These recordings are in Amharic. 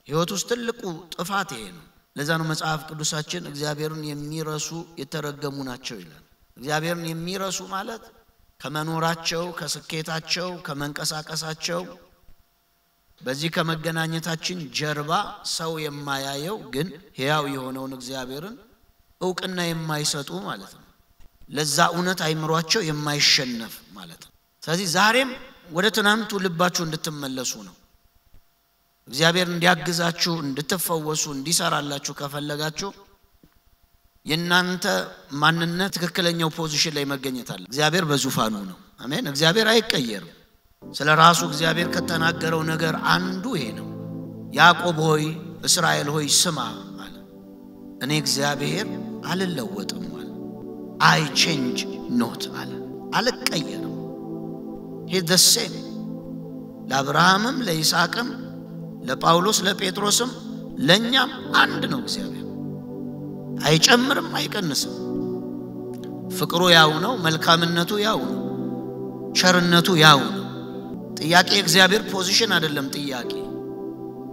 ሕይወት ውስጥ ትልቁ ጥፋት ይሄ ነው። ለዛ ነው መጽሐፍ ቅዱሳችን እግዚአብሔርን የሚረሱ የተረገሙ ናቸው ይላል። እግዚአብሔርን የሚረሱ ማለት ከመኖራቸው፣ ከስኬታቸው፣ ከመንቀሳቀሳቸው በዚህ ከመገናኘታችን ጀርባ ሰው የማያየው ግን ሕያው የሆነውን እግዚአብሔርን ዕውቅና የማይሰጡ ማለት ነው። ለዛ እውነት አይምሯቸው የማይሸነፍ ማለት ነው። ስለዚህ ዛሬም ወደ ትናንቱ ልባችሁ እንድትመለሱ ነው። እግዚአብሔር እንዲያግዛችሁ፣ እንድትፈወሱ፣ እንዲሰራላችሁ ከፈለጋችሁ የናንተ ማንነት ትክክለኛው ፖዚሽን ላይ መገኘት አለ። እግዚአብሔር በዙፋኑ ነው። አሜን። እግዚአብሔር አይቀየርም። ስለ ራሱ እግዚአብሔር ከተናገረው ነገር አንዱ ይሄ ነው። ያዕቆብ ሆይ እስራኤል ሆይ ስማ አለ። እኔ እግዚአብሔር አልለወጥም አለ። I change not አለ። አልቀየርም። He is the same። ለአብርሃምም ለይስሐቅም ለጳውሎስ ለጴጥሮስም ለኛም አንድ ነው። እግዚአብሔር አይጨምርም አይቀንስም። ፍቅሩ ያው ነው፣ መልካምነቱ ያው ነው፣ ቸርነቱ ያው ነው። ጥያቄ እግዚአብሔር ፖዚሽን አይደለም።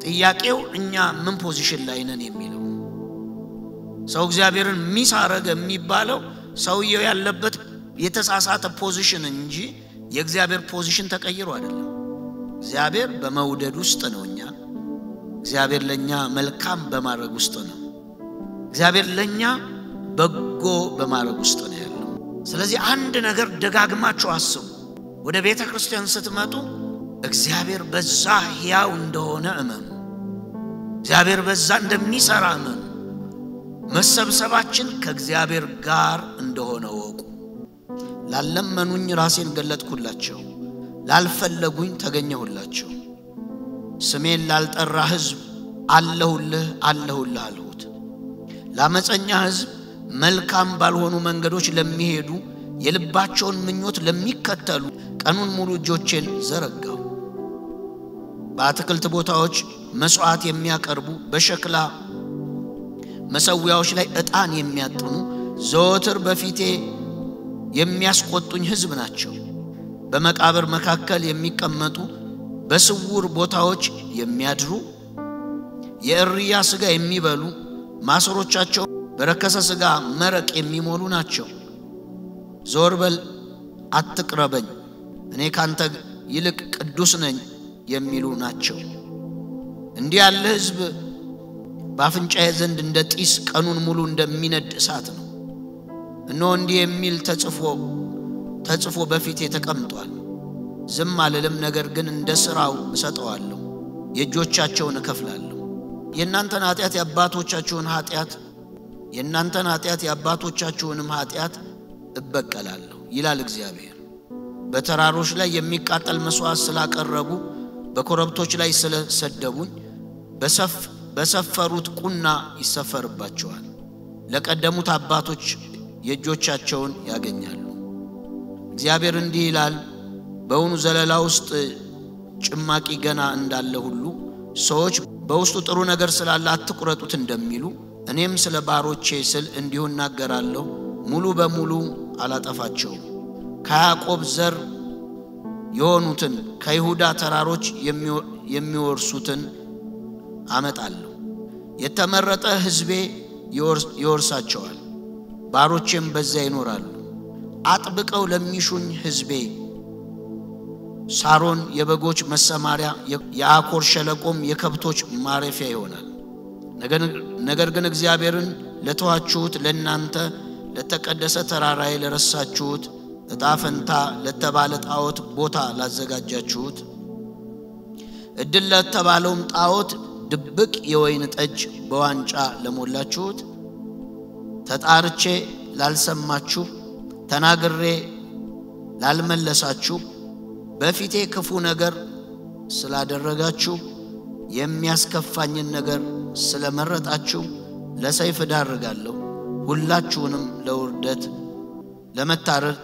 ጥያቄው እኛ ምን ፖዚሽን ላይ ነን የሚለው። ሰው እግዚአብሔርን ሚስ አረገ የሚባለው ሰውየው ያለበት የተሳሳተ ፖዚሽን እንጂ የእግዚአብሔር ፖዚሽን ተቀይሮ አይደለም። እግዚአብሔር በመውደድ ውስጥ ነው። እግዚአብሔር ለኛ መልካም በማድረግ ውስጥ ነው። እግዚአብሔር ለኛ በጎ በማድረግ ውስጥ ነው ያለው። ስለዚህ አንድ ነገር ደጋግማችሁ አስቡ። ወደ ቤተ ክርስቲያን ስትመጡ እግዚአብሔር በዛ ሕያው እንደሆነ እመኑ። እግዚአብሔር በዛ እንደሚሰራ እመኑ። መሰብሰባችን ከእግዚአብሔር ጋር እንደሆነ ወቁ። ላለመኑኝ ራሴን ገለጥኩላቸው፣ ላልፈለጉኝ ተገኘሁላቸው። ስሜን ላልጠራ ሕዝብ አለሁልህ አልሁት። ላመፀኛ ሕዝብ መልካም ባልሆኑ መንገዶች ለሚሄዱ የልባቸውን ምኞት ለሚከተሉ ቀኑን ሙሉ እጆቼን ዘረጋሁ። በአትክልት ቦታዎች መስዋዕት የሚያቀርቡ በሸክላ መሰዊያዎች ላይ ዕጣን የሚያጥኑ ዘወትር በፊቴ የሚያስቆጡኝ ሕዝብ ናቸው። በመቃብር መካከል የሚቀመጡ በስውር ቦታዎች የሚያድሩ የእርያ ሥጋ የሚበሉ ማሰሮቻቸው በረከሰ ሥጋ መረቅ የሚሞሉ ናቸው። ዞር በል አትቅረበኝ፣ እኔ ካንተ ይልቅ ቅዱስ ነኝ የሚሉ ናቸው። እንዲህ ያለ ሕዝብ በአፍንጫዬ ዘንድ እንደ ጢስ ቀኑን ሙሉ እንደሚነድ እሳት ነው። እነሆ እንዲህ የሚል ተጽፎ በፊቴ ተቀምጧል። ዝም አልልም፣ ነገር ግን እንደ ሥራው እሰጠዋለሁ፣ የእጆቻቸውን እከፍላለሁ። የእናንተን ኃጢአት የአባቶቻችሁንም ኃጢአት እበቀላለሁ ይላል እግዚአብሔር። በተራሮች ላይ የሚቃጠል መስዋዕት ስላቀረቡ፣ በኮረብቶች ላይ ስለሰደቡኝ በሰፈሩት ቁና ይሰፈርባቸዋል። ለቀደሙት አባቶች የእጆቻቸውን ያገኛሉ። እግዚአብሔር እንዲህ ይላል፣ በውኑ ዘለላ ውስጥ ጭማቂ ገና እንዳለ ሁሉ ሰዎች በውስጡ ጥሩ ነገር ስላለ አትቁረጡት እንደሚሉ እኔም ስለ ባሮቼ ስል እንዲሁ እናገራለሁ፣ ሙሉ በሙሉ አላጠፋቸውም። ከያዕቆብ ዘር የሆኑትን ከይሁዳ ተራሮች የሚወርሱትን አመጣለሁ። የተመረጠ ሕዝቤ ይወርሳቸዋል፣ ባሮቼም በዚያ ይኖራሉ። አጥብቀው ለሚሹኝ ሕዝቤ ሳሮን የበጎች መሰማሪያ፣ የአኮር ሸለቆም የከብቶች ማረፊያ ይሆናል። ነገር ግን እግዚአብሔርን ለተዋችሁት ለእናንተ ለተቀደሰ ተራራዬ ለረሳችሁት ዕጣ ፈንታ ለተባለ ጣዖት ቦታ ላዘጋጃችሁት እድል ለተባለውም ጣዖት ድብቅ የወይን ጠጅ በዋንጫ ለሞላችሁት ተጣርቼ ላልሰማችሁ ተናግሬ ላልመለሳችሁ በፊቴ ክፉ ነገር ስላደረጋችሁ የሚያስከፋኝን ነገር ስለመረጣችሁ ለሰይፍ ዳርጋለሁ። ሁላችሁንም ለውርደት ለመታረድ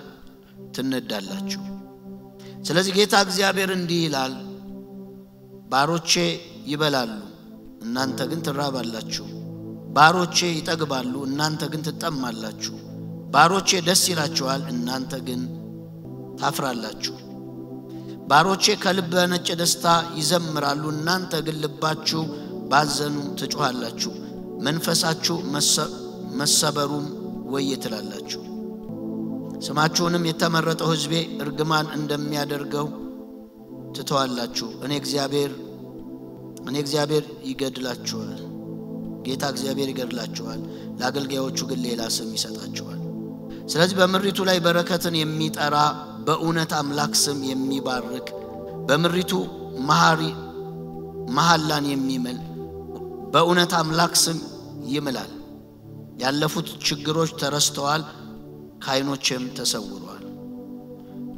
ትነዳላችሁ። ስለዚህ ጌታ እግዚአብሔር እንዲህ ይላል፣ ባሮቼ ይበላሉ፣ እናንተ ግን ትራባላችሁ። ባሮቼ ይጠግባሉ፣ እናንተ ግን ትጠማላችሁ። ባሮቼ ደስ ይላችኋል እናንተ ግን ታፍራላችሁ ባሮቼ ከልብ በነጨ ደስታ ይዘምራሉ እናንተ ግን ልባችሁ ባዘኑ ትጮሃላችሁ መንፈሳችሁ መሰበሩም ወይ ትላላችሁ ስማችሁንም የተመረጠው ሕዝቤ እርግማን እንደሚያደርገው ትተዋላችሁ እኔ እግዚአብሔር ይገድላችኋል ጌታ እግዚአብሔር ይገድላችኋል ለአገልጋዮቹ ግን ሌላ ስም ይሰጣችኋል ስለዚህ በምሪቱ ላይ በረከትን የሚጠራ በእውነት አምላክ ስም የሚባርክ በምሪቱ መሐላን የሚምል በእውነት አምላክ ስም ይምላል ያለፉት ችግሮች ተረስተዋል ካይኖችም ተሰውረዋል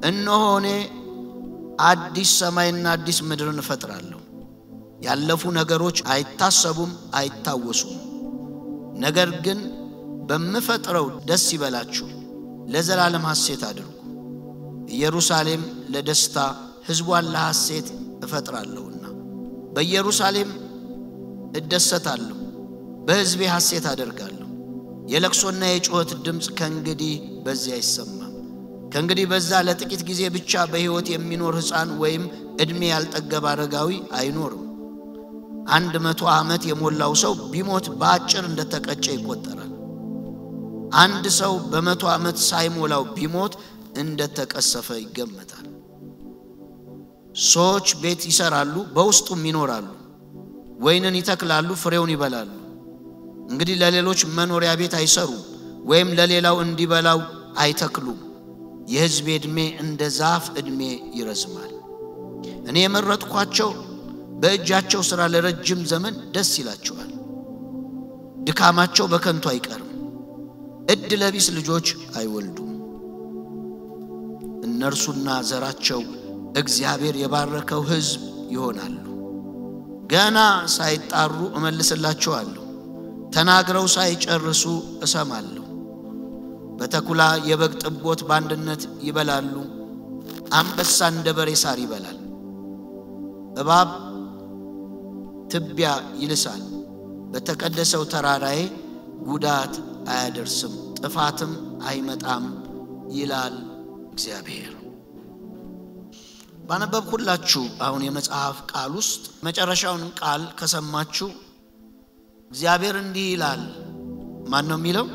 እነሆ እኔ አዲስ ሰማይና አዲስ ምድርን እፈጥራለሁ ያለፉ ነገሮች አይታሰቡም አይታወሱም ነገር ግን በመፈጥረው ደስ ይበላችሁ ለዘላለም ሐሴት አድርጉ ኢየሩሳሌም ለደስታ ሕዝቧን ለሐሴት እፈጥራለሁና በኢየሩሳሌም እደሰታለሁ በሕዝቤ ሐሴት አደርጋለሁ የለቅሶና የጩኸት ድምጽ ከእንግዲህ በዚያ አይሰማም ከእንግዲህ በዛ ለጥቂት ጊዜ ብቻ በሕይወት የሚኖር ሕፃን ወይም ዕድሜ ያልጠገበ አረጋዊ አይኖርም 100 ዓመት የሞላው ሰው ቢሞት በአጭር እንደተቀጨ ይቆጠራል አንድ ሰው በ100 ዓመት ሳይሞላው ቢሞት እንደተቀሰፈ ይገመታል ሰዎች ቤት ይሰራሉ በውስጡም ይኖራሉ ወይንን ይተክላሉ ፍሬውን ይበላሉ እንግዲህ ለሌሎች መኖሪያ ቤት አይሰሩም ወይም ለሌላው እንዲበላው አይተክሉም የሕዝቤ ዕድሜ እንደ ዛፍ ዕድሜ ይረዝማል እኔ የመረጥኳቸው በእጃቸው ሥራ ለረጅም ዘመን ደስ ይላቸዋል ድካማቸው በከንቱ አይቀርም ዕድለ ቢስ ልጆች አይወልዱም እነርሱና ዘራቸው እግዚአብሔር የባረከው ሕዝብ ይሆናሉ ገና ሳይጣሩ እመልስላቸዋለሁ ተናግረው ሳይጨርሱ እሰማለሁ በተኩላ የበግ ጥቦት ባንድነት ይበላሉ አንበሳ እንደ በሬ ሳር ይበላል እባብ ትቢያ ይልሳል በተቀደሰው ተራራዬ ጉዳት አያደርስም ጥፋትም አይመጣም ይላል እግዚአብሔር ባነበብኩላችሁ አሁን የመጽሐፍ ቃል ውስጥ መጨረሻውን ቃል ከሰማችሁ እግዚአብሔር እንዲህ ይላል ማን ነው የሚለው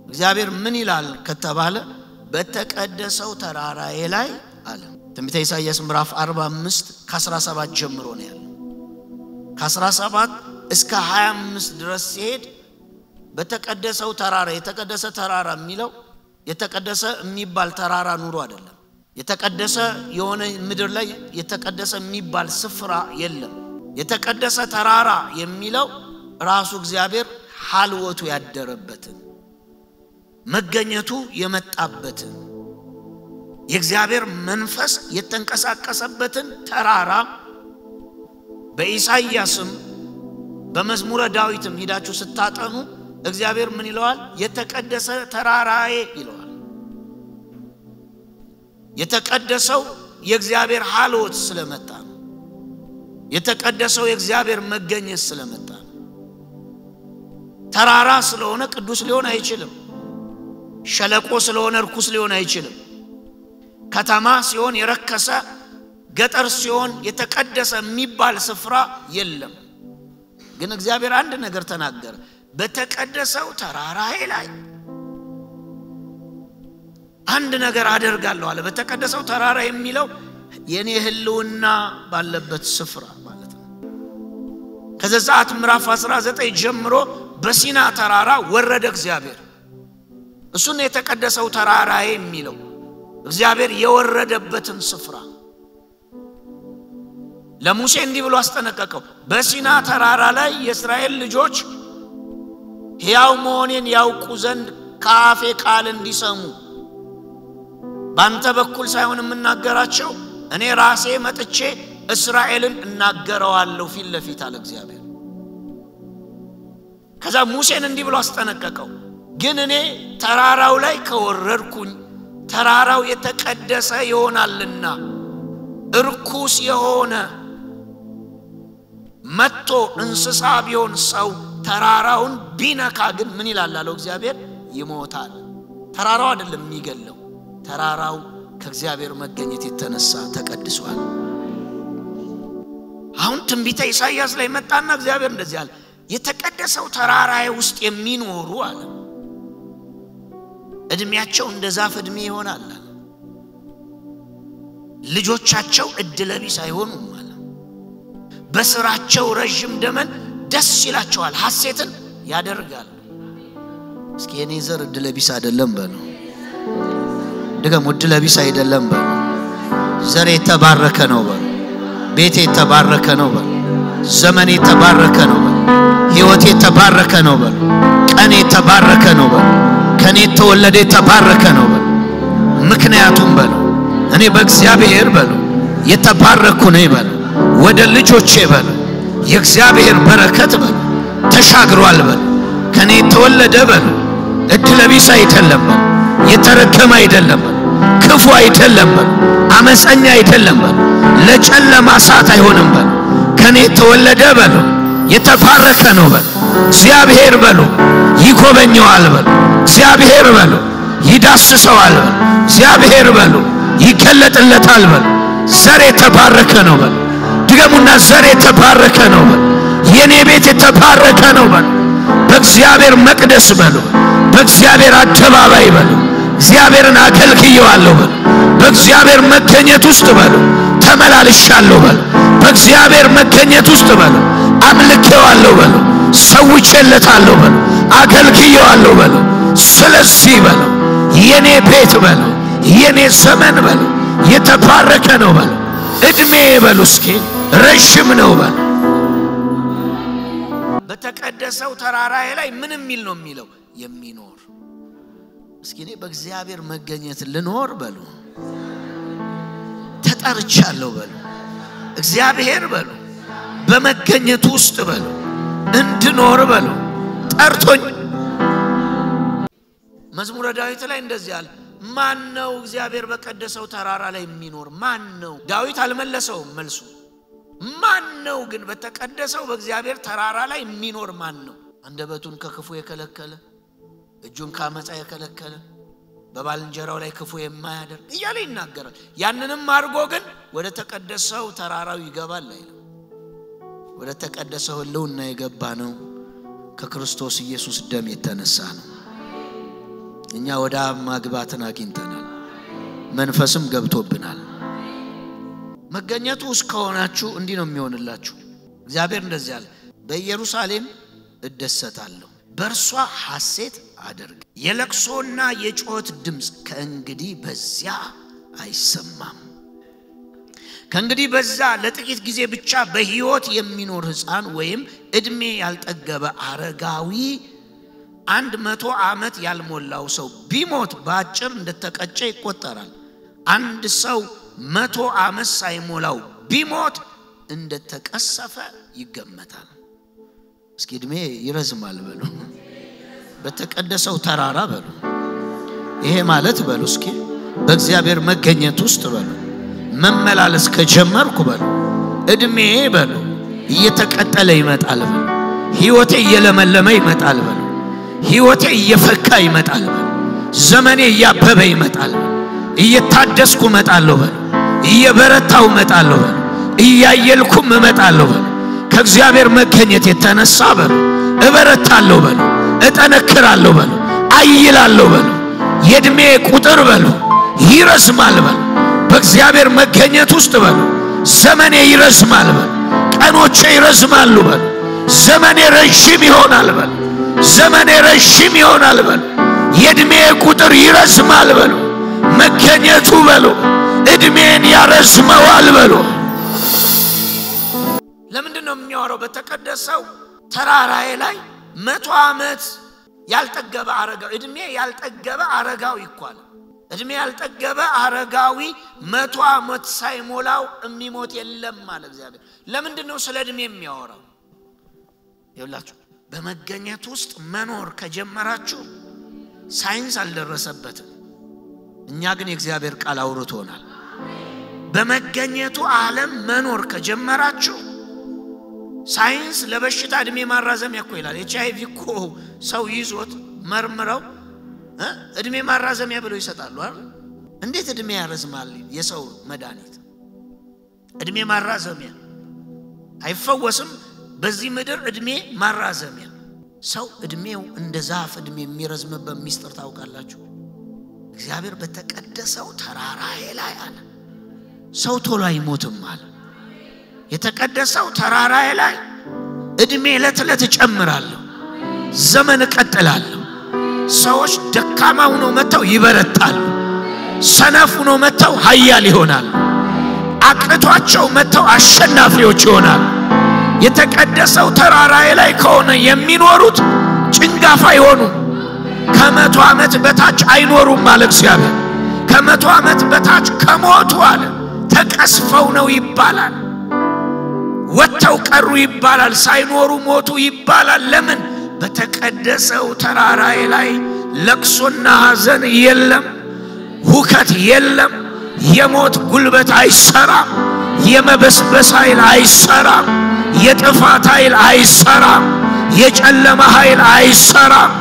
እግዚአብሔር ምን ይላል ከተባለ በተቀደሰው ተራራዬ ላይ አለ ትንቢተ ኢሳይያስ ምዕራፍ 45 ከ17 ጀምሮ ነው ያለው ከ17 እስከ 25 ድረስ ሲሄድ በተቀደሰው ተራራ የተቀደሰ ተራራ የሚለው የተቀደሰ የሚባል ተራራ ኑሮ አይደለም የተቀደሰ የሆነ ምድር ላይ የተቀደሰ የሚባል ስፍራ የለም የተቀደሰ ተራራ የሚለው ራሱ እግዚአብሔር ሐልወቱ ያደረበትን መገኘቱ የመጣበትን የእግዚአብሔር መንፈስ የተንቀሳቀሰበትን ተራራ በኢሳይያስም በመዝሙረ ዳዊትም ሄዳችሁ ስታጠኑ እግዚአብሔር ምን ይለዋል የተቀደሰ ተራራዬ ይለዋል የተቀደሰው የእግዚአብሔር ሐልወት ስለመጣ ነው የተቀደሰው የእግዚአብሔር መገኘት ስለመጣ ነው ተራራ ስለሆነ ቅዱስ ሊሆን አይችልም ሸለቆ ስለሆነ ርኩስ ሊሆን አይችልም ከተማ ሲሆን የረከሰ ገጠር ሲሆን የተቀደሰ የሚባል ስፍራ የለም ግን እግዚአብሔር አንድ ነገር ተናገረ በተቀደሰው ተራራዬ ላይ አንድ ነገር አደርጋለሁ አለ በተቀደሰው ተራራ የሚለው የኔ ህልውና ባለበት ስፍራ ማለት ነው ከዘጸአት ምዕራፍ 19 ጀምሮ በሲና ተራራ ወረደ እግዚአብሔር እሱን የተቀደሰው ተራራዬ የሚለው እግዚአብሔር የወረደበትን ስፍራ ለሙሴ እንዲህ ብሎ አስጠነቀቀው በሲና ተራራ ላይ የእስራኤል ልጆች ሕያው መሆኔን ያውቁ ዘንድ ካፌ ቃል እንዲሰሙ ባንተ በኩል ሳይሆን የምናገራቸው እኔ ራሴ መጥቼ እስራኤልን እናገረዋለሁ ፊት ለፊት አለ እግዚአብሔር ከዛ ሙሴን እንዲህ ብሎ አስጠነቀቀው ግን እኔ ተራራው ላይ ከወረድኩኝ ተራራው የተቀደሰ ይሆናልና እርኩስ የሆነ መጥቶ እንስሳ ቢሆን ሰው ተራራውን ቢነካ ግን ምን ይላል አለው እግዚአብሔር ይሞታል ተራራው አይደለም የሚገለው ተራራው ከእግዚአብሔር መገኘት የተነሳ ተቀድሷል አሁን ትንቢተ ኢሳይያስ ላይ መጣና እግዚአብሔር እንደዚህ አለ የተቀደሰው ተራራዬ ውስጥ የሚኖሩ አለ እድሜያቸው እንደ ዛፍ እድሜ ይሆናል ልጆቻቸው እድለቢስ አይሆኑም አለ በስራቸው ረጅም ዘመን ደስ ይላቸዋል ሐሴትን ያደርጋሉ እስኪ የኔ ዘር እድለቢስ አይደለም በሉ ደግሞ እድለቢስ አይደለም በሉ ዘሬ ተባረከ ነው በሉ ቤቴ ተባረከ ነው በሉ ዘመኔ ተባረከ ነው በሉ ሕይወቴ ተባረከ ነው በሉ ቀኔ ተባረከ ነው በሉ ከኔ ተወለደ ተባረከ ነው በሉ ምክንያቱም በሉ እኔ በእግዚአብሔር በሉ የተባረኩ ነኝ በሉ ወደ ልጆቼ በሉ የእግዚአብሔር በረከት በሉ ተሻግሯል በሉ ከኔ ተወለደ በሉ እድለቢስ አይደለም በሉ የተረከመ አይደለም በሉ ክፉ አይደለም በሉ አመፀኛ አይደለም በሉ ለጨለማ ሰዓት አይሆንም በሉ ከኔ ተወለደ በሉ የተባረከ ነው በሉ እግዚአብሔር በሉ ይጎበኘዋል በሉ እግዚአብሔር በሉ ይዳስሰዋል በሉ እግዚአብሔር በሉ ይገለጥለታል በሉ ዘሬ ተባረከ ነው በሉ ድገሙና ዘሬ ተባረከ ነው በሉ የኔ ቤት የተባረከ ነው በሉ በእግዚአብሔር መቅደስ በሉ በእግዚአብሔር አደባባይ በሉ እግዚአብሔርን አገልግየዋለሁ በሉ በእግዚአብሔር መገኘት ውስጥ በሉ ተመላልሻለሁ በሉ በእግዚአብሔር መገኘት ውስጥ በሉ አምልኬዋለሁ በሉ ሰውቼለታለሁ በሉ አገልግየዋለሁ በሉ ስለዚህ በሉ የኔ ቤት በሉ የኔ ዘመን በሉ የተባረከ ነው በሉ እድሜ በሉ እስኪ ረጅም ነው በሉ በተቀደሰው ተራራዬ ላይ ምን የሚል ነው የሚለው የሚኖር እስኪ እኔ በእግዚአብሔር መገኘት ልኖር በሉ ተጠርቻለሁ በሉ እግዚአብሔር በሉ በመገኘቱ ውስጥ በሉ እንድኖር በሉ ጠርቶኝ መዝሙረ ዳዊት ላይ እንደዚህ አለ ማን ነው እግዚአብሔር በቀደሰው ተራራ ላይ የሚኖር ማን ነው ዳዊት አልመለሰውም መልሱ ማን ነው ግን በተቀደሰው በእግዚአብሔር ተራራ ላይ የሚኖር ማን ነው አንደበቱን ከክፉ የከለከለ እጁን ከአመፃ የከለከለ በባልንጀራው ላይ ክፉ የማያደርግ እያለ ይናገራል ያንንም አድርጎ ግን ወደ ተቀደሰው ተራራው ይገባል አይደል ወደ ተቀደሰው ህልውና የገባ ነው ከክርስቶስ ኢየሱስ ደም የተነሳ ነው እኛ ወደ ማግባትን አግኝተናል መንፈስም ገብቶብናል መገኘቱ እስከሆናችሁ እንዲህ ነው የሚሆንላችሁ እግዚአብሔር እንደዚህ አለ በኢየሩሳሌም እደሰታለሁ በርሷ ሐሴት አደርግ የለቅሶና የጮት ድምጽ ከእንግዲህ በዚያ አይሰማም ከእንግዲህ በዛ ለጥቂት ጊዜ ብቻ በህይወት የሚኖር ሕፃን ወይም እድሜ ያልጠገበ አረጋዊ 100 ዓመት ያልሞላው ሰው ቢሞት ባጭር እንደተቀጨ ይቆጠራል አንድ ሰው 100 ዓመት ሳይሞላው ቢሞት እንደተቀሰፈ ይገመታል እስኪ እድሜ ይረዝማል በሉ በተቀደሰው ተራራ በሉ ይሄ ማለት በሉ እስኪ በእግዚአብሔር መገኘት ውስጥ በሉ መመላለስ ከጀመርኩ በሉ እድሜ በሉ እየተቀጠለ ይመጣል በሉ ህይወቴ እየለመለመ ይመጣል በሉ ህይወቴ እየፈካ ይመጣል በሉ ዘመኔ እያበበ ይመጣል በሉ እየታደስኩ እመጣለሁ በሉ እየበረታው እመጣለሁ በሉ እያየልኩም እመጣለሁ በሉ ከእግዚአብሔር መገኘት የተነሳ በሉ እበረታለሁ በሉ እጠነክራለሁ በሉ አይላለሁ በሉ የእድሜ ቁጥር በሉ ይረዝማል በሉ በእግዚአብሔር መገኘት ውስጥ በሉ ዘመኔ ይረዝማል በሉ ቀኖቼ ይረዝማሉ በሉ ዘመኔ ረጅም ይሆናል በሉ ዘመኔ ረጅም ይሆናል በሉ የእድሜ ቁጥር ይረዝማል በሉ መገኘቱ በሉ እድሜን ያረዝመዋል በሉ ለምንድነው የሚያወራው በተቀደሰው ተራራዬ ላይ 100 ዓመት ያልጠገበ አረጋዊ እድሜ ያልጠገበ አረጋዊ ይኳል እድሜ ያልጠገበ አረጋዊ 100 ዓመት ሳይሞላው የሚሞት የለም ማለት እግዚአብሔር ለምንድነው ስለ እድሜ የሚያወራው ይኸውላችሁ በመገኘት ውስጥ መኖር ከጀመራችሁ ሳይንስ አልደረሰበትም እኛ ግን የእግዚአብሔር ቃል አውርቶናል በመገኘቱ ዓለም መኖር ከጀመራችሁ ሳይንስ ለበሽታ እድሜ ማራዘሚያ እኮ ይላል። HIV እኮ ሰው ይዞት መርምረው እድሜ ማራዘሚያ ብለው ይሰጣሉ አይደል? እንዴት እድሜ ያረዝማል የሰው መድኃኒት? እድሜ ማራዘሚያ አይፈወስም። በዚህ ምድር እድሜ ማራዘሚያ። ሰው እድሜው እንደ ዛፍ እድሜ የሚረዝምበት ሚስጥር ታውቃላችሁ? እግዚአብሔር በተቀደሰው ተራራዬ ላይ አለ ሰው ቶሎ አይሞትም አለ። የተቀደሰው ተራራዬ ላይ እድሜ ለትለት እጨምራለሁ፣ ዘመን እቀጥላለሁ። ሰዎች ደካማ ሆነው መተው ይበረታሉ፣ ሰነፍ ሆነው መተው ኃያል ይሆናሉ፣ አቅቷቸው መተው አሸናፊዎች ይሆናሉ። የተቀደሰው ተራራዬ ላይ ከሆነ የሚኖሩት ጭንጋፋ ይሆኑ፣ ከ100 ዓመት በታች አይኖሩም ማለት እግዚአብሔር። ከ100 ዓመት በታች ከሞቱ አለ ተቀስፈው ነው ይባላል። ወጥተው ቀሩ ይባላል፣ ሳይኖሩ ሞቱ ይባላል። ለምን? በተቀደሰው ተራራዬ ላይ ለቅሶና ሐዘን የለም፣ ሁከት የለም፣ የሞት ጉልበት አይሰራም፣ የመበስበስ ኃይል አይሰራም፣ የጥፋት ኃይል አይሰራም፣ የጨለማ ኃይል አይሰራም።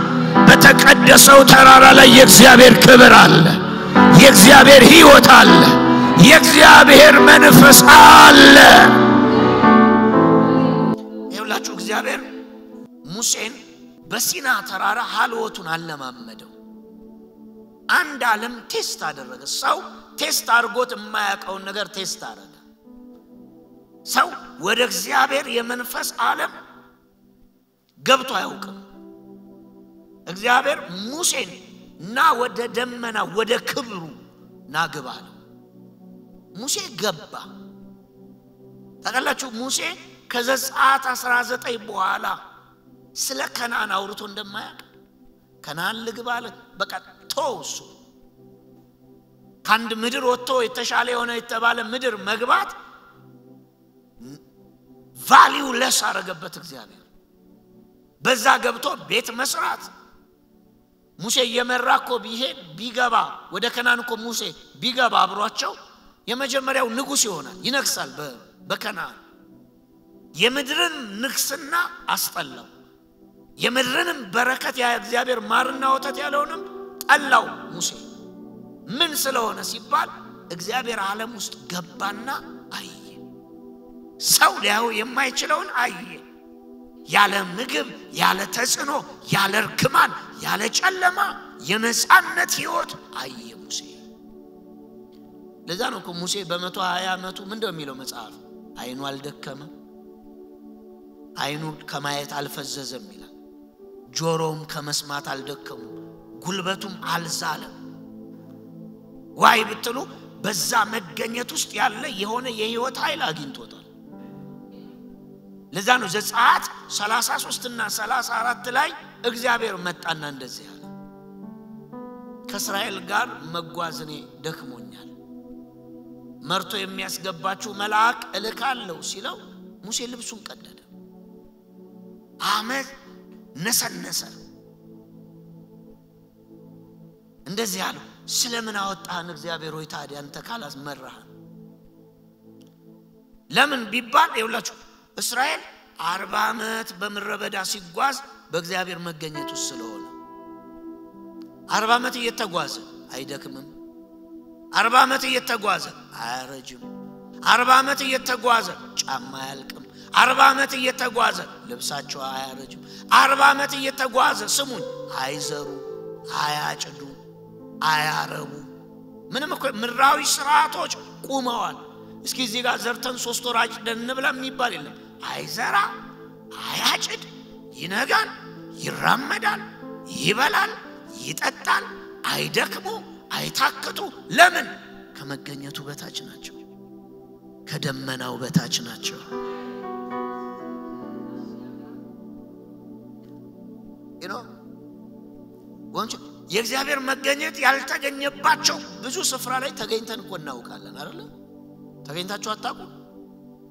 በተቀደሰው ተራራ ላይ የእግዚአብሔር ክብር አለ፣ የእግዚአብሔር ሕይወት አለ፣ የእግዚአብሔር መንፈስ አለ። ይኸውላችሁ እግዚአብሔር ሙሴን በሲና ተራራ ሐልወቱን አለማመደው። አንድ ዓለም ቴስት አደረገ። ሰው ቴስት አድርጎት የማያውቀውን ነገር ቴስት አደረገ። ሰው ወደ እግዚአብሔር የመንፈስ ዓለም ገብቶ አያውቅም። እግዚአብሔር ሙሴን ና ወደ ደመና ወደ ክብሩ ና ግባ አለው። ሙሴ ገባ። ታውቃላችሁ ሙሴ ከዘጸአት 19 በኋላ ስለ ከነዓን አውርቶ እንደማያውቅ ከነዓን ልግባ አለ። በቃ ተውሱ ካንድ ምድር ወጥቶ የተሻለ የሆነ የተባለ ምድር መግባት ቫልዩ ለስ አረገበት እግዚአብሔር። በዛ ገብቶ ቤት መስራት ሙሴ እየመራኮ ቢሄድ ቢገባ ወደ ከነዓን እኮ ሙሴ ቢገባ አብሯቸው የመጀመሪያው ንጉስ ይሆናል፣ ይነግሳል በከነዓን። የምድርን ንግስና አስጠላው፣ የምድርንም በረከት ያ እግዚአብሔር ማርና ወተት ያለውንም ጠላው ሙሴ። ምን ስለሆነ ሲባል እግዚአብሔር ዓለም ውስጥ ገባና አየ። ሰው ሊያው የማይችለውን አየ። ያለ ምግብ፣ ያለ ተጽዕኖ፣ ያለ ርክማን፣ ያለ ጨለማ የነጻነት ሕይወት አየ ሙሴ። ለዛ ነው እኮ ሙሴ በ120 ዓመቱ ምንድነው የሚለው መጽሐፍ? አይኑ አልደከመም፣ አይኑ ከማየት አልፈዘዘም ይላል። ጆሮም ከመስማት አልደከሙ፣ ጉልበቱም አልዛለም። ዋይ ብትሉ በዛ መገኘት ውስጥ ያለ የሆነ የሕይወት ኃይል አግኝቶታል። ለዛ ነው ዘጸአት 33 እና 34 ላይ እግዚአብሔር መጣና እንደዚህ ያለ ከእስራኤል ጋር መጓዝኔ ደክሞኛል፣ መርቶ የሚያስገባችሁ መልአክ እልካለሁ ሲለው ሙሴ ልብሱን ቀደደ፣ አመድ ነሰነሰ። እንደዚህ ያለው ስለምን አወጣህን እግዚአብሔር ሆይ ታዲያ አንተ ካላስመራህን? ለምን ቢባል ይኸውላችሁ እስራኤል 40 ዓመት በምድረበዳ ሲጓዝ በእግዚአብሔር መገኘት ውስጥ ስለሆነ 40 ዓመት እየተጓዘ አይደክምም፣ 40 ዓመት እየተጓዘ አያረጅም፣ 40 ዓመት እየተጓዘ ጫማ አያልቅም፣ 40 ዓመት እየተጓዘ ልብሳቸው አያረጅም፣ 40 ዓመት እየተጓዘ ስሙን አይዘሩ፣ አያጭዱ፣ አያረቡ። ምንም እኮ ምድራዊ ስርዓቶች ቆመዋል። እስኪ እዚህ ጋር ዘርተን 3 ወር አጭደን እንብላ የሚባል የለም። አይዘራ፣ አያጭድ፣ ይነጋል፣ ይራመዳል፣ ይበላል፣ ይጠጣል፣ አይደክሙ፣ አይታክቱ። ለምን? ከመገኘቱ በታች ናቸው፣ ከደመናው በታች ናቸው። ወንጭ የእግዚአብሔር መገኘት ያልተገኘባቸው ብዙ ስፍራ ላይ ተገኝተን እኮ እናውቃለን አይደል? ተገኝታችሁ አታውቁ?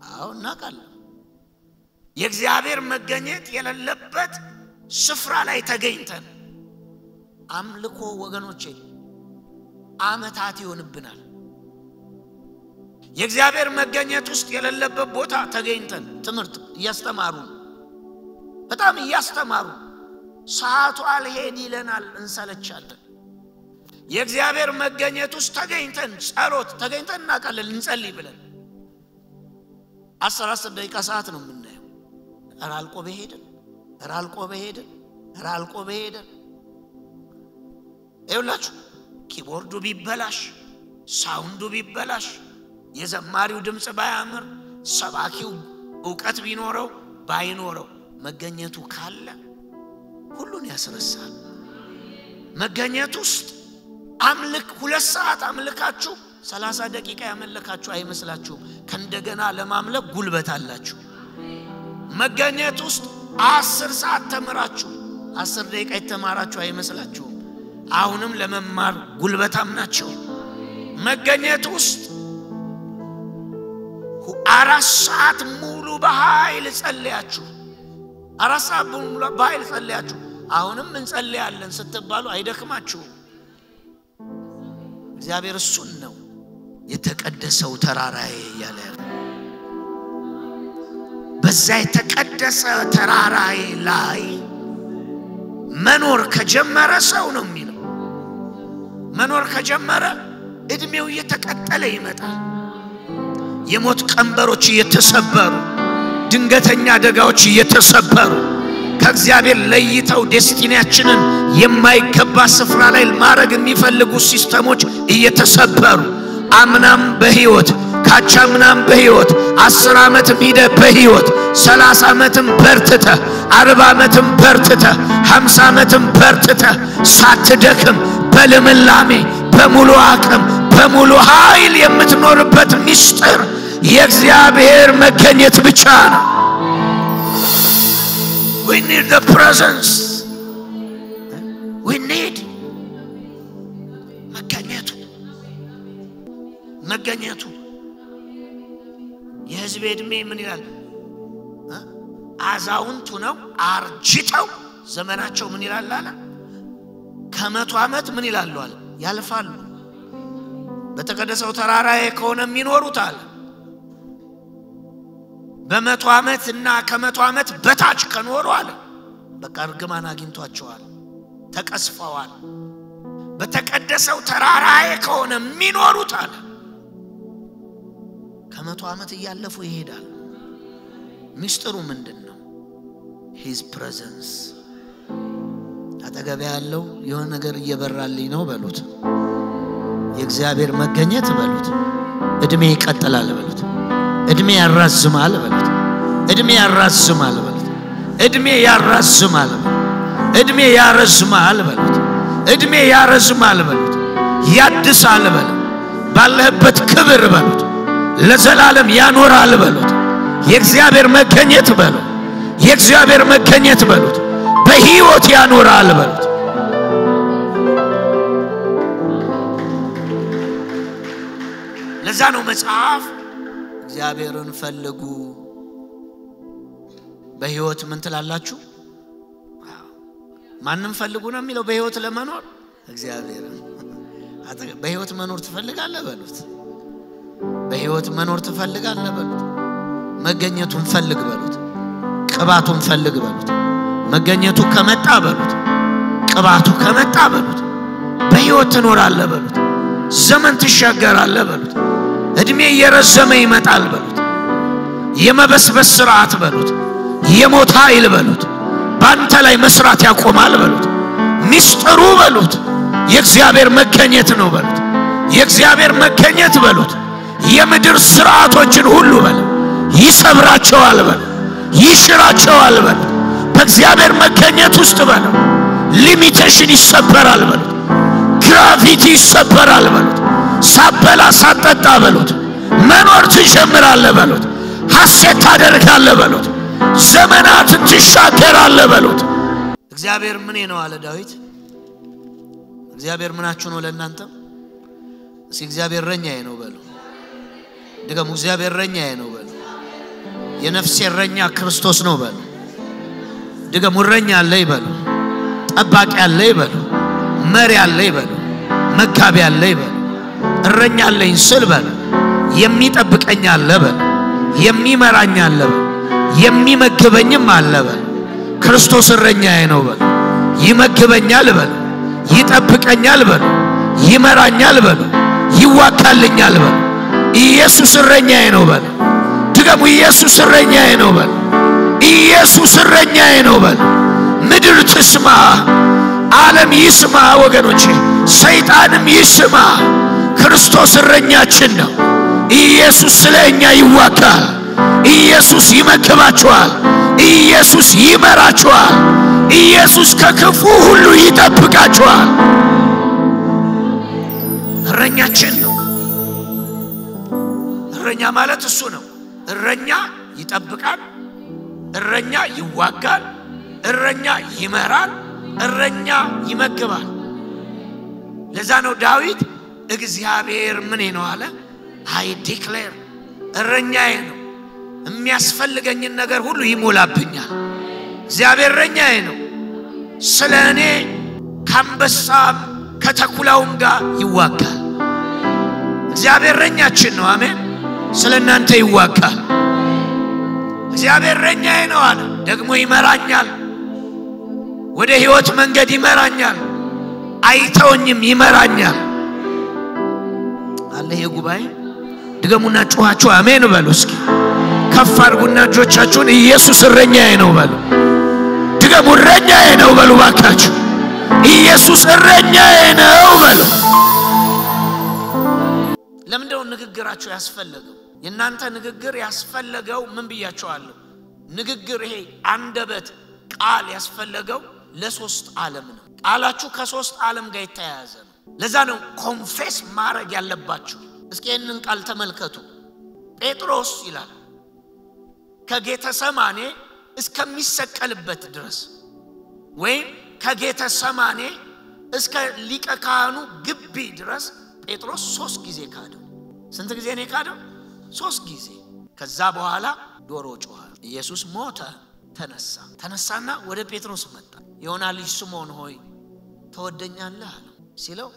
አዎ እናውቃለን። የእግዚአብሔር መገኘት የሌለበት ስፍራ ላይ ተገኝተን አምልኮ ወገኖቼ አመታት ይሆንብናል። የእግዚአብሔር መገኘት ውስጥ የሌለበት ቦታ ተገኝተን ትምህርት እያስተማሩ በጣም እያስተማሩ ሰዓቱ አልሄድ ይለናል እንሰለቻለን። የእግዚአብሔር መገኘት ውስጥ ተገኝተን ጸሎት ተገኝተን እናቃለን እንጸልይ ብለን 10 ደቂቃ ሰዓት ነው የምናየው። ራልቆ በሄደ ይኸውላችሁ ኪቦርዱ ቢበላሽ ሳውንዱ ቢበላሽ የዘማሪው ድምጽ ባያምር ሰባኪው ዕውቀት ቢኖረው ባይኖረው መገኘቱ ካለ ሁሉን ያስረሳል። መገኘቱ ውስጥ አምልክ 2 ሰዓት አምልካችሁ 30 ደቂቃ ያመለካችሁ አይመስላችሁም? ከእንደገና ለማምለክ ጉልበት አላችሁ። መገኘቱ ውስጥ 10 ሰዓት ተምራችሁ 10 ደቂቃ የተማራችሁ አይመስላችሁም? አሁንም ለመማር ጉልበታም ናችሁ። መገኘቱ ውስጥ 4 ሰዓት ሙሉ በኃይል ጸልያችሁ 4 ሰዓት ሙሉ በኃይል ጸልያችሁ አሁንም እንጸልያለን ስትባሉ አይደክማችሁም? እግዚአብሔር እሱን ነው የተቀደሰው ተራራዬ ያለ። በዛ የተቀደሰ ተራራዬ ላይ መኖር ከጀመረ ሰው ነው የሚለው። መኖር ከጀመረ እድሜው እየተቀጠለ ይመጣል። የሞት ቀንበሮች እየተሰበሩ ድንገተኛ አደጋዎች እየተሰበሩ ከእግዚአብሔር ለይተው ዴስቲኒያችንን የማይገባ ስፍራ ላይ ማድረግ የሚፈልጉ ሲስተሞች እየተሰበሩ አምናም በህይወት ካቻምናም በህይወት 10 ዓመትም ሂደ በህይወት 30 ዓመትም በርትተ 40 ዓመትም በርትተ 50 ዓመትም በርትተ ሳትደክም በልምላሜ በሙሉ አቅም በሙሉ ኃይል የምትኖርበት ምስጢር የእግዚአብሔር መገኘት ብቻ ነው። We need the presence. We need መገኘቱ የህዝብ እድሜ ምን ይላል? አዛውንቱ ነው አርጅተው ዘመናቸው ምን ይላል አለ? ከ100 ዓመት ምን ይላሉ አለ? ያልፋሉ። በተቀደሰው ተራራዬ ከሆነ የሚኖሩት አለ በ100 ዓመት እና ከ100 ዓመት በታች ከኖሩ አለ በቃ እርግማን አግኝቷቸዋል፣ ተቀስፈዋል። በተቀደሰው ተራራዬ ከሆነ የሚኖሩት አለ ከ100 ዓመት እያለፉ ይሄዳል። ምስጢሩ ምንድነው? his presence። አጠገብ ያለው የሆነ ነገር እየበራልኝ ነው በሉት። የእግዚአብሔር መገኘት በሉት። እድሜ ይቀጥላል በሉት። እድሜ ያራዝማል በሉት። እድሜ ያራዝማል በሉት። እድሜ ያራዝማል በሉት። እድሜ ያረዝማል በሉት። እድሜ ያረዝማል በሉት። ያድሳል በሉት። ባለህበት ክብር በሉት። ለዘላለም ያኖራል በሉት። የእግዚአብሔር መገኘት በሉት። የእግዚአብሔር መገኘት በሉት። በህይወት ያኖራል በሉት። ለዛ ነው መጽሐፍ እግዚአብሔርን ፈልጉ በህይወት ምን ትላላችሁ? ማንንም ፈልጉ ነው የሚለው። በህይወት ለመኖር እግዚአብሔርን በህይወት መኖር ትፈልጋለህ በሉት። በህይወት መኖር ትፈልጋለህ በሉት። መገኘቱን ፈልግ በሉት። ቅባቱን ፈልግ በሉት። መገኘቱ ከመጣ በሉት። ቅባቱ ከመጣ በሉት። በህይወት ትኖራለህ በሉት። ዘመን ትሻገራለህ በሉት። እድሜ እየረዘመ ይመጣል በሉት። የመበስበስ ስርዓት በሉት። የሞት ኃይል በሉት ባንተ ላይ መስራት ያቆማል በሉት። ምስጢሩ በሉት የእግዚአብሔር መገኘት ነው በሉት። የእግዚአብሔር መገኘት በሉት የምድር ስርዓቶችን ሁሉ በሉት ይሰብራቸዋል በሉት። ይሽራቸዋል በሉት። በእግዚአብሔር መገኘት ውስጥ በሉት ሊሚቴሽን ይሰበራል በሉት። ግራቪቲ ይሰበራል በሉት። ሳበላ ሳጠጣ በሉት መኖር ትጀምራለህ በሉት። ሐሴት ታደርጋለህ በሉት። ዘመናትን ትሻገራለህ በሉት። እግዚአብሔር ምኔ ነው አለ ዳዊት። እግዚአብሔር ምናችሁ ነው ለእናንተ? እስኪ እግዚአብሔር እረኛዬ ነው በሉ። ደግሞ እግዚአብሔር እረኛዬ ነው በሉ። የነፍሴ እረኛ ክርስቶስ ነው በሉ። ደግሞ እረኛ አለ ይበሉ። ጠባቂ አለ ይበሉ። መሪ አለ ይበሉ። መጋቢ አለ ይበሉ። እረኛ አለኝ ስል በሉ የሚጠብቀኝ አለ በል፣ የሚመራኝ አለ በል፣ የሚመግበኝም አለ በል። ክርስቶስ እረኛዬ ነው በል፣ ይመግበኛል በል፣ ይጠብቀኛል በል፣ ይመራኛል በል፣ ይዋጋልኛል በል። ኢየሱስ እረኛዬ ነው በል። ድገሙ፣ ኢየሱስ እረኛዬ ነው በል፣ ኢየሱስ እረኛዬ ነው በል። ምድር ትስማ፣ ዓለም ይስማ ወገኖቼ፣ ሰይጣንም ይስማ። ክርስቶስ እረኛችን ነው። ኢየሱስ ስለኛ ይዋጋል። ኢየሱስ ይመግባችኋል። ኢየሱስ ይመራችኋል። ኢየሱስ ከክፉ ሁሉ ይጠብቃችኋል። እረኛችን ነው። እረኛ ማለት እሱ ነው። እረኛ ይጠብቃል፣ እረኛ ይዋጋል፣ እረኛ ይመራል፣ እረኛ ይመግባል። ለዛ ነው ዳዊት እግዚአብሔር ምን ነው አለ? አይ ዲክሌር እረኛዬ ነው፣ የሚያስፈልገኝን ነገር ሁሉ ይሞላብኛል። እግዚአብሔር እረኛዬ ነው፣ ስለኔ ከአንበሳም ከተኩላውም ጋር ይዋጋል። እግዚአብሔር እረኛችን ነው። አሜን። ስለናንተ ይዋጋል። እግዚአብሔር እረኛዬ ነው አለ። ደግሞ ይመራኛል፣ ወደ ሕይወት መንገድ ይመራኛል፣ አይተውኝም፣ ይመራኛል አለ። የጉባኤ ድገሙና ጮኻችሁ አሜን በሉ። እስኪ ከፍ አድርጉና እጆቻችሁን ኢየሱስ እረኛዬ ነው በሉ። ድገሙ፣ እረኛዬ ነው በሉ ባካችሁ። ኢየሱስ እረኛዬ ነው በሉ። ለምንድነው ንግግራችሁ ያስፈልገው? የናንተ ንግግር ያስፈልገው ምን ብያችኋለሁ? ንግግር ይሄ አንደበት ቃል ያስፈልገው ለሶስት ዓለም ነው። ቃላችሁ ከሶስት ዓለም ጋር የተያያዘ ነው። ለዛ ነው ኮንፌስ ማድረግ ያለባችሁ። እስኪ ይህንን ቃል ተመልከቱ። ጴጥሮስ ይላል ከጌተሰማኔ እስከሚሰቀልበት ድረስ ወይም ከጌተሰማኔ እስከ ሊቀ ካህኑ ግቢ ድረስ ጴጥሮስ 3 ጊዜ ካደው። ስንት ጊዜ ነው ካደው? 3 ጊዜ። ከዛ በኋላ ዶሮ ጮኸ። ኢየሱስ ሞተ፣ ተነሳና ወደ ጴጥሮስ መጣ። ዮና ልጅ ስምዖን ሆይ ተወደኛለህ አለው። ሲለው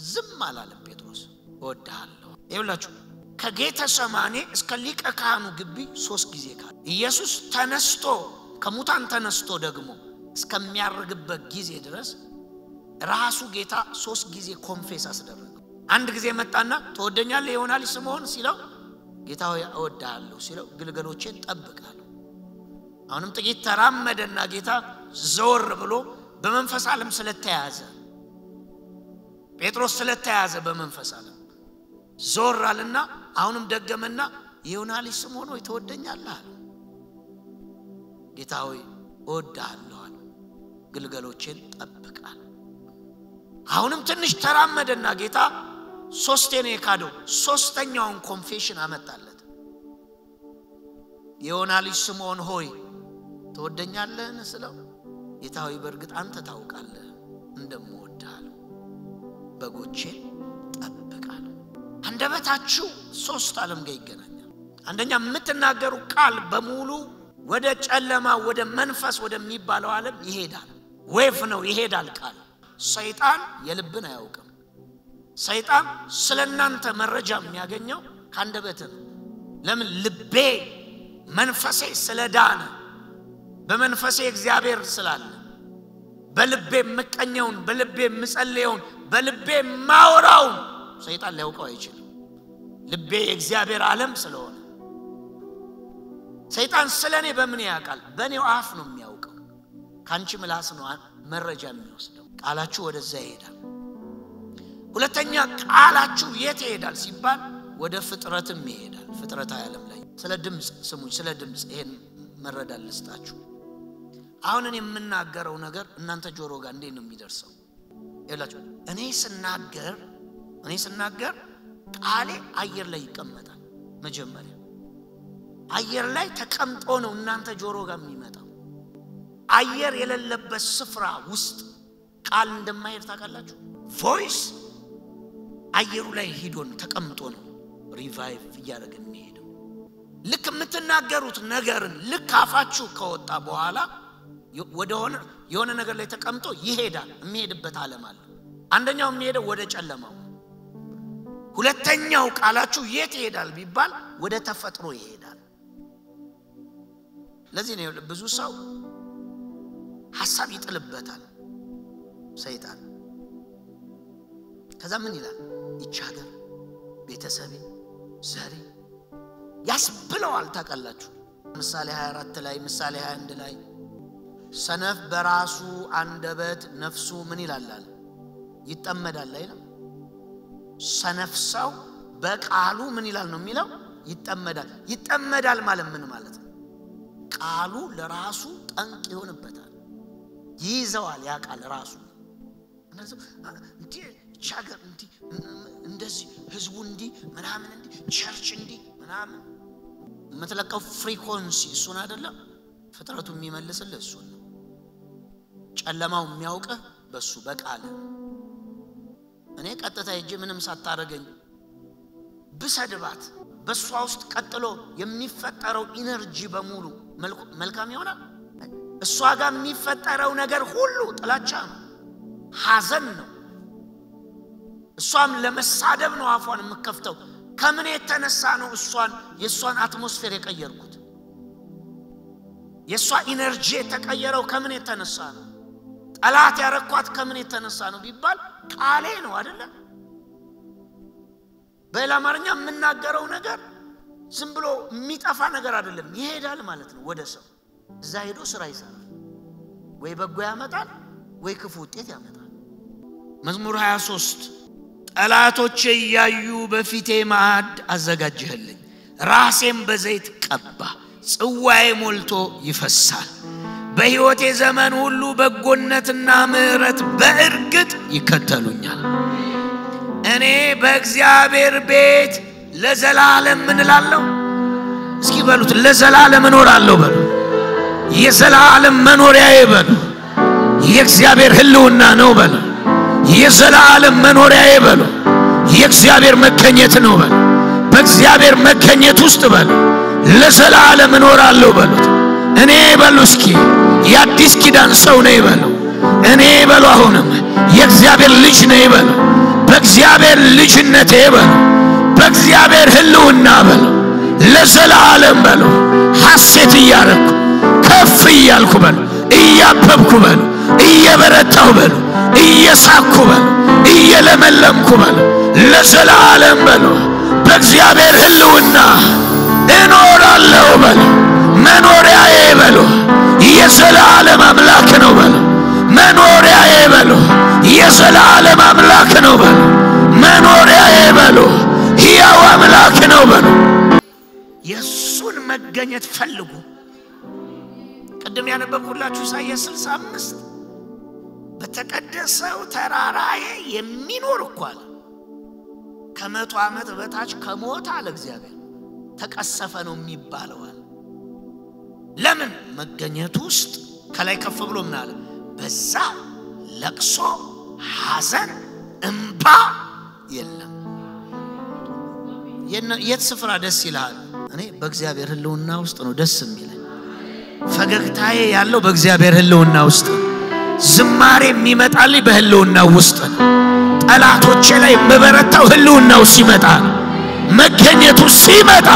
ዝም አላለም ጴጥሮስ። እወድሃለሁ። ይኸውላችሁ ከጌተሰማኔ እስከ ሊቀ ካህኑ ግቢ 3 ጊዜ ካደ። ኢየሱስ ተነስቶ ከሙታን ተነስቶ ደግሞ እስከሚያርግበት ጊዜ ድረስ ራሱ ጌታ 3 ጊዜ ኮንፌስ አስደረገው። አንድ ጊዜ መጣና ተወደኛለህ ዮና ልጅ ስምዖን ሲለው ጌታ ሆይ እወድሃለሁ ሲለው ግልገሎቼን ጠብቃለሁ። አሁንም ጥቂት ተራመደና ጌታ ዘወር ብሎ በመንፈስ ዓለም ስለተያዘ ጴጥሮስ ስለተያዘ በመንፈስ ዓለም ዞር አለና አሁንም ደገመና ዮና ልጅ ስምዖን ሆይ ተወደኛለህ አለ። ጌታ ሆይ እወድሃለሁ አለ። ግልገሎቼን ጠብቃለሁ። አሁንም ትንሽ ተራመደና ጌታ 3 ነው የካደው። 3ኛውን ኮንፌሽን አመጣለት። ዮና ልጅ ስምዖን ሆይ ተወደኛለህ ስለው ጌታ ሆይ በእርግጥ አንተ ታውቃለህ እንደምወድሃለሁ፣ በጎቼን ጠብቃለሁ። አንደበታችሁ 3 ዓለም ጋር ይገናኛል። አንደኛ የምትናገሩ ቃል በሙሉ ወደ ጨለማ ወደ መንፈስ ወደሚባለው ዓለም ይሄዳል። ዌቭ ነው ይሄዳል ቃል። ሰይጣን የልብን አያውቅም። ሰይጣን ስለናንተ መረጃ የሚያገኘው ካንደበት ነው። ለምን? ልቤ መንፈሴ ስለዳነ በመንፈሴ እግዚአብሔር ስላለ በልቤ መቀኘውን በልቤ ምጸልየውን በልቤ ማወራውን ሰይጣን ሊያውቀው አይችልም። ልቤ የእግዚአብሔር ዓለም ስለሆነ ሰይጣን ስለኔ በምን ያውቃል? በኔው አፍ ነው የሚያውቀው። ካንቺ ምላስ ነው መረጃ የሚወስደው። ቃላችሁ ወደዛ ይሄዳል። ሁለተኛ ቃላችሁ የት ይሄዳል ሲባል ወደ ፍጥረትም ይሄዳል። ፍጥረታዊ ዓለም ላይ ስለ ድምጽ ስሙኝ። ስለ ድምጽ ይሄን መረዳት ልስጣችሁ። አሁን እኔ የምናገረው ነገር እናንተ ጆሮ ጋር እንዴት ነው የሚደርሰው? ይላችሁ እኔ ስናገር ቃሌ አየር ላይ ይቀመጣል። መጀመሪያ አየር ላይ ተቀምጦ ነው እናንተ ጆሮ ጋር የሚመጣው። አየር የሌለበት ስፍራ ውስጥ ቃል እንደማይሄድ ታውቃላችሁ። ቮይስ አየሩ ላይ ሄዶ ተቀምጦ ነው ሪቫይቭ እያደረገ የሚሄደው። ልክ የምትናገሩት ነገርን ልክ አፋችሁ ከወጣ በኋላ የሆነ ነገር ላይ ተቀምጦ ይሄዳል። የሚሄድበት ዓለም አለ። አንደኛው የሚሄደው ወደ ጨለማው፣ ሁለተኛው ቃላችሁ የት ይሄዳል ቢባል ወደ ተፈጥሮ ይሄዳል። ለዚህ ነው ብዙ ሰው ሐሳብ ይጥልበታል ሰይጣን። ከዛ ምን ይላል? ይቻገር ቤተሰቤ ዘሬ ያስብለዋል። ታውቃላችሁ ምሳሌ 24 ላይ ምሳሌ 21 ላይ ሰነፍ በራሱ አንደበት ነፍሱ ምን ይላል? ይጠመዳል አይደል? ሰነፍ ሰው በቃሉ ምን ይላል ነው የሚለው? ይጠመዳል። ይጠመዳል ማለት ምን ማለት ነው? ቃሉ ለራሱ ጠንቅ ይሆንበታል፣ ይይዘዋል። ያ ቃል ራሱ እንዴ ቻገር እንዴ እንደዚህ ህዝቡ እንዴ ምናምን እንዴ ቸርች እንዴ ምናምን መተለቀው ፍሪኮንሲ እሱን አይደለም ፍጥረቱ የሚመልስልህ እሱን ነው። ጨለማው የሚያውቀው በሱ በቃል። እኔ ቀጥታ ሄጄ ምንም ሳታረገኝ ብሰድባት በሷ ውስጥ ቀጥሎ የሚፈጠረው ኢነርጂ በሙሉ መልካም ይሆናል። እሷ ጋር የሚፈጠረው ነገር ሁሉ ጥላቻ ነው፣ ሐዘን ነው። እሷም ለመሳደብ ነው አፏን የምከፍተው። ከምን የተነሳ ነው የሷን አትሞስፌር የቀየርኩት? የሷ ኢነርጂ የተቀየረው ከምን የተነሳ ነው? ጠላት ያረኳት ከምን የተነሳ ነው ቢባል ቃሌ ነው አይደለ? በላማርኛ የምናገረው ነገር ዝም ብሎ የሚጠፋ ነገር አይደለም፣ ይሄዳል ማለት ነው ወደ ሰው። እዛ ሄዶ ስራ ይሰራል፣ ወይ በጎ ያመጣል ወይ ክፉ ውጤት ያመጣል። መዝሙር 23 ጠላቶቼ ያዩ በፊቴ ማዕድ አዘጋጀህልኝ፣ ራሴም በዘይት ቀባ፣ ጽዋዬ ሞልቶ ይፈሳል። በሕይወቴ ዘመን ሁሉ በጎነትና ምሕረት በእርግጥ ይከተሉኛል። እኔ በእግዚአብሔር ቤት ለዘላለም ምን እላለሁ? እስኪ በሉት ለዘላለም እኖራለሁ በሉ። የዘላለም መኖሪያዬ በሉ። የእግዚአብሔር ህልውና ነው በሉ። የዘላለም መኖሪያዬ በሉ። የእግዚአብሔር መገኘት ነው በሉ። በእግዚአብሔር መገኘት ውስጥ በሉ ለዘላለም እኖራለሁ በሉት። እኔ በሉ እስኪ የአዲስ ኪዳን ሰው ነኝ በሉ። እኔ በሉ አሁንም የእግዚአብሔር ልጅ ነኝ በሉ። በእግዚአብሔር ልጅነቴ በሉ በእግዚአብሔር ህልውና በሉ ለዘላለም በሉ ሐሴት እያረኩ ከፍ እያልኩ በሉ እያበብኩ በሉ እየበረታሁ በሉ እየሳኩ በሉ እየለመለምኩ በሉ ለዘላለም በሉ በእግዚአብሔር ህልውና እኖራለሁ በሉ። መኖሪያዬ በሉ የዘላለም አምላክ ነው በሉ። መኖሪያዬ በሉ የዘላለም አምላክ ነው በሉ። መኖሪያዬ በሉ ሕያው አምላክ ነው በሉ። የሱን መገኘት ፈልጉ። ቀደም ያነበብኩላችሁ ኢሳይያስ 65 በተቀደሰው ተራራዬ የሚኖር እንኳን ከ100 ዓመት በታች ከሞት አለ እግዚአብሔር ተቀሰፈ ነው የሚባለው። ለምን መገኘቱ ውስጥ ከላይ ከፍ ብሎ ምን አለ? በዛ ለቅሶ ሐዘን እንባ የለም። የት ስፍራ ደስ ይላል? እኔ በእግዚአብሔር ህልውና ውስጥ ነው ደስ የሚለኝ። ፈገግታዬ ያለው በእግዚአብሔር ህልውና ውስጥ ነው። ዝማሬ የሚመጣልኝ በህልውና ውስጥ ነው። ጠላቶቼ ላይ መበረታው ህልውናው ሲመጣ ነው። መገኘቱ ሲመጣ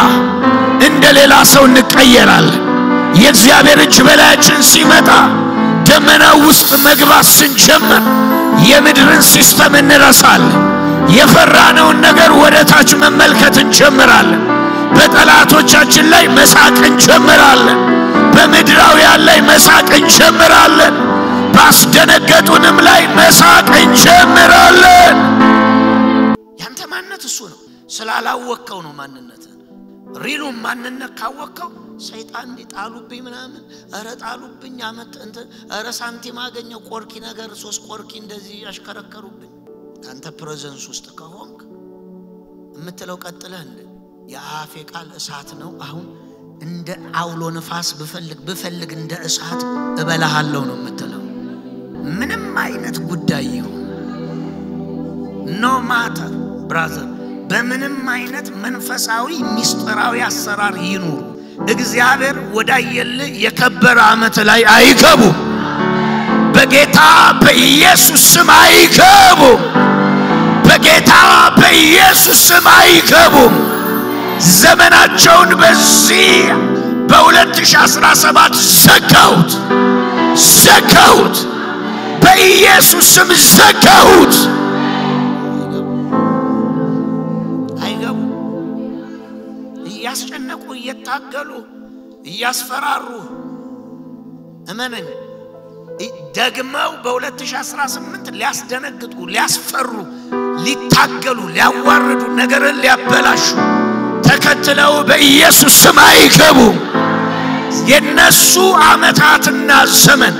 እንደሌላ ሰው እንቀየራለን። የእግዚአብሔር እጅ በላያችን ሲመጣ ደመናው ውስጥ መግባት ስንጀምር የምድርን ሲስተም እንረሳለን። የፈራነውን ነገር ወደ ታች መመልከት እንጀምራለን። በጠላቶቻችን ላይ መሳቅ እንጀምራለን። በምድራውያን ላይ መሳቅ እንጀምራለን። ባስደነገጡንም ላይ መሳቅ እንጀምራለን። ያንተ ማንነት እሱ ነው። ስላላወቀው ነው ማንነት። ሪሉ ማንነት ካወቀው ሰይጣን ሊጣሉብኝ ምናምን አረ ጣሉብኝ አመት እንተ አረ ሳንቲም አገኘው ቆርኪ ነገር 3 ቆርኪ እንደዚህ ያሽከረከሩብኝ። አንተ ፕሬዘንስ ውስጥ ከሆንክ እምትለው ቀጥለህ እንደ የአፌ ቃል እሳት ነው። አሁን እንደ አውሎ ንፋስ ብፈልግ እንደ እሳት እበላሃለሁ ነው የምትለው። ምንም አይነት ጉዳይ ይሁን ኖ ማተር ብራዘር፣ በምንም አይነት መንፈሳዊ ሚስጥራዊ አሰራር ይኑር እግዚአብሔር ወዳየል የከበረ ዓመት ላይ አይገቡ። በጌታ በኢየሱስ ስም አይገቡ። በጌታ በኢየሱስ ስም አይገቡም። ዘመናቸውን በዚህ በ2017 ዘጋሁት። በኢየሱስ ስም ዘጋሁት። አይገቡ እያስጨነቁ እየታገሉ እያስፈራሩ እመነኝ ደግመው በ2018 ሊያስደነግጡ ሊያስፈሩ ሊታገሉ ሊያዋርዱ ነገርን ሊያበላሹ ተከትለው በኢየሱስ ስም አይገቡም። የነሱ ዓመታትና ዘመን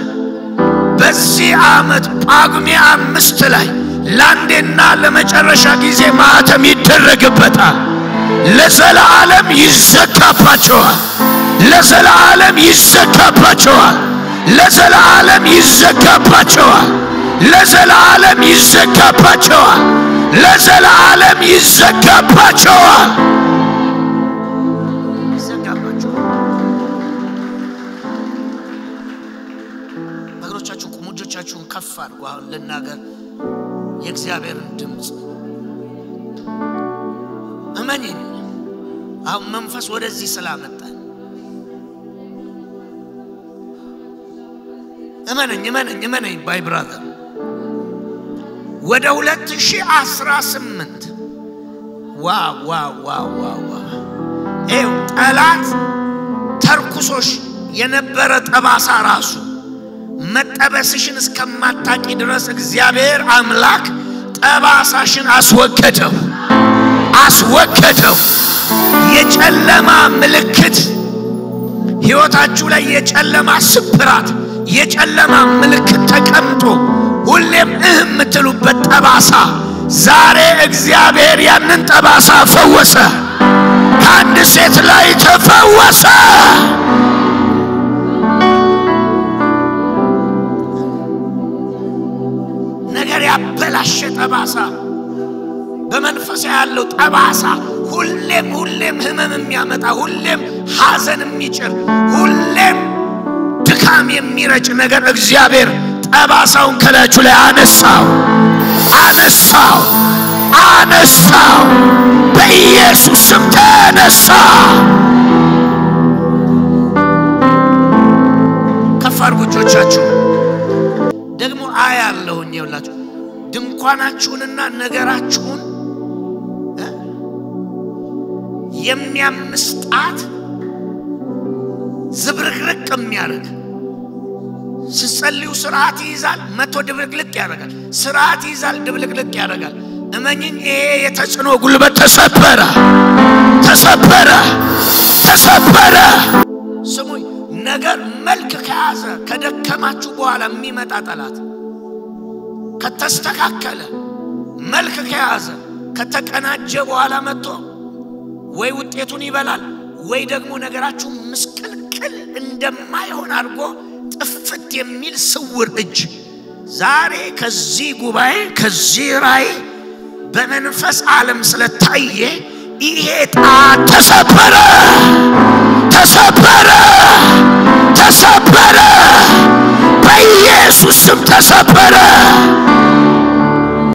በዚህ ዓመት ጳጉሜ 5 ላይ ለአንዴና ለመጨረሻ ጊዜ ማህተም ይደረግበታል። ለዘላለም ይዘጋባቸዋል። ለዘላለም ይዘጋባቸዋል። ለዘላለም ይዘጋባቸዋል። ለዘላለም ይዘጋባቸዋል። ለዘላለም ይዘጋባቸዋል። እግሮቻችሁን ቁሙ፣ እጆቻችሁን ከፍ አድርጉ። አሁን ልናገር የእግዚአብሔርን ድምፅ እመኚኝ። አሁን መንፈስ ወደዚህ ስላመጣን እመነኝ ባይ ብራዘር ወደ 2018 ዋው ጠላት ተርኩሶሽ የነበረ ጠባሳ ራሱ መጠበስሽን እስከማታቂ ድረስ እግዚአብሔር አምላክ ጠባሳሽን አስወገደው። የጨለማ ምልክት ሕይወታችሁ ላይ የጨለማ ስብራት የጨለማ ምልክት ተቀምጦ ሁሌም የምትሉበት ጠባሳ ዛሬ እግዚአብሔር ያንን ጠባሳ ፈወሰ። ከአንድ ሴት ላይ ተፈወሰ። ነገር ያበላሸ ጠባሳ በመንፈስ ያለው ጠባሳ ሁሌም ህመም የሚያመጣ ሁሌም ሐዘን የሚጭር ሁሌም ድካም የሚረጭ ነገር እግዚአብሔር ጠባሳውን ከላያችሁ ላይ አነሳው። በኢየሱስ ስም ተነሳ። ከፍ አድርጉ እጆቻችሁ። ደግሞ አያለሁኝ ይኸውላችሁ ድንኳናችሁንና ነገራችሁን የሚያምስጣት ዝብርቅርቅ የሚያደርግ ሲጸልዩ ስርዓት ይይዛል መቶ ድብልቅልቅ ያደርጋል። ስርዓት ይይዛል ድብልቅልቅ ያደርጋል። እመኚኝ ይሄ የተጽዕኖ ጉልበት ተሰበረ። ስሙኝ ነገር መልክ ከያዘ ከደከማችሁ በኋላ የሚመጣ ጠላት ከተስተካከለ መልክ ከያዘ ከተቀናጀ በኋላ መጥቶ ወይ ውጤቱን ይበላል ወይ ደግሞ ነገራችሁ ምስቅልቅል እንደማይሆን አድርጎ ጥፍት የሚል ስውር እጅ ዛሬ ከዚህ ጉባኤ ከዚህ ራእይ በመንፈስ ዓለም ስለታየ ይሄ ተሰበረ። በኢየሱስ ስም ተሰበረ።